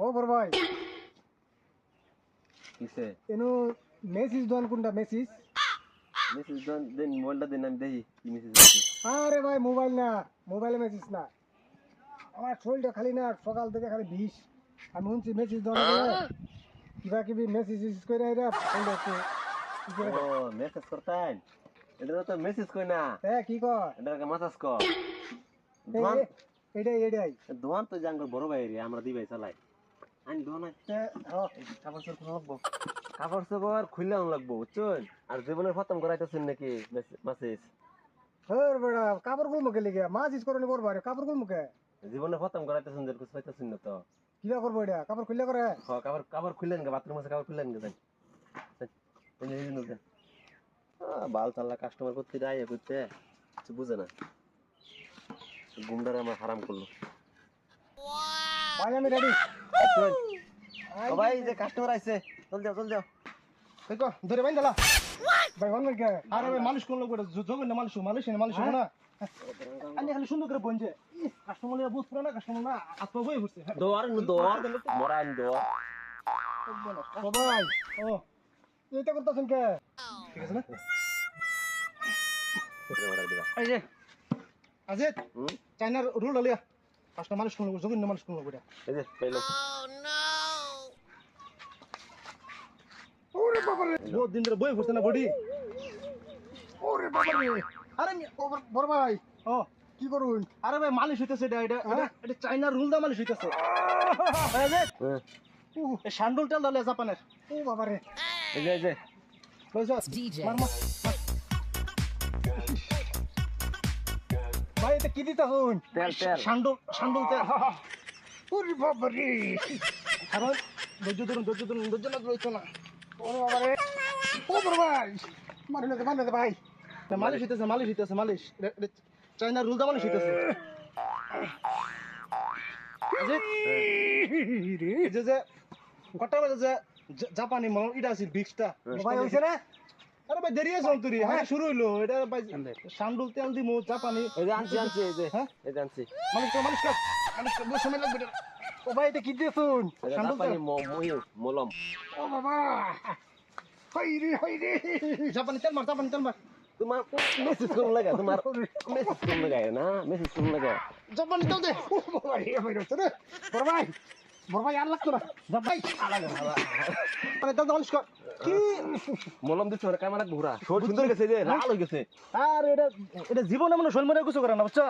ও বড় ভাই কিসে এনো মেসেজ দন কোনটা মেসেজ? মেসেজ দেন মোবাইলটা দেন আমি দেখি কি মেসেজ আছে। আরে ভাই মোবাইল না, মোবাইলে মেসেজ না। আমার শরীরটা খালি না সকাল থেকে খালি বিষ। আমি শুনছি মেসেজ দন কিবা কিবি মেসেজ করে এরা বললো একটু কি করে ও মেসেজ করতেন, এটা তো মেসেজ কই না, হ্যাঁ কি কর এটা মাসাজ কর। দোয়ান এটাই দোয়ান তো জাঙ্গল বড় ভাই রে, আমরা দি ভাই চালাই আইন দোয়ান কাপড় চোপড় লাগবো, কাপড় চোপড় খুললে লাগবো বুঝছেন। আর জীবনের খতম করাইতেছেন নাকি মেসেজ? হর বড়া কাপড় গুলো মুখে লেগে মাছ ইস করে করবো আরে কাপড় গুলো মুখে জীবনে খতম করাইতেছেন যে কিছু পাইতেছেন না তো। কিবা করবো এটা কাপড় খুললে করে কাপড় কাপড় খুললেন গে, বাথরুম আছে কাপড় খুললেন গে, বাল চাল্লা কাস্টমার করতে আইয়া করতে কিছু বুঝে না, গুমডারে আমার হারাম করলো। ভাই আমি রেডি ভাই যে কাস্টমার আইছে, চল যাও চল যাও। দেখো ধরে বাইন দালা ভাই অন্য কে আরে ভাই মানুষ কোন লোক জগন না মানুষ না আমি খালি সুন্দর করে বনছে কাস্টমার লিয়া বুঝ পুরা না কাস্টমার না আত্ম বই হচ্ছে দোয়ার দোয়ার মরান দোয়ার সবাই ও এইটা করতেছেন কে ঠিক আছে না এই যে আজিত চাইনার রুল হলিয়া কাস্টমার মানুষ কোন লোক জগন না মানুষ কোন লোক এটা এই যে পেলো। ওরে বাবা রে বহুত দিন ধরে বই হচ্ছে না বডি ওরে বাবা রে আরে বড় ভাই ও কি করুন আরে ভাই মালিশ হইতেছে এটা চাইনার রুল দা মালিশ হইতেছে এই শান্ডুল তেল দালে জাপানের ও বাবা রে এই যে DJ. ভাই এটা কি দিতা হন তেল শান্ডুল তেল ওরে বাবা রে আরে ধৈর্য না রইতো না ওরে বাবা রে ও বড় ভাই মারলে ভাই মালিশ হইতেছে মালিশ চাইনার রুল দা মালিশ হইতেছে যে কটা বাজে যে জাপানি মল এটা আছে বিক্সটা ভাই হইছে না আরে ভাই দেরি আছে অন্তরি হ্যাঁ শুরু হইলো এটা ভাই শান্ডুল তেল দিমু জাপানি এই যে আনছি এই যে হ্যাঁ এই যে আনছি মালিশ কর সময় লাগবে ও ভাই এটা কি দিছুন শান্ডুল তেল জাপানি মলম। ও বাবা হই রে জাপানি তেল মার তোমার মেসেজ করুন লাগা, তোমার মেসেজ করুন লাগা না, মেসেজ করুন লাগা জাপানি তেল দে ও বাবা রে ভাই রছে রে বড় ভাই আর লাগতো না ভাই মানে তেল মালিশ কর কি মলম দিচ্ছে ওরা কামানা ঘোরা সুন্দর গেছে যে লাল হয়ে গেছে। আর এটা জীবনে মনে শৈল মনে কিছু করে না বুঝছো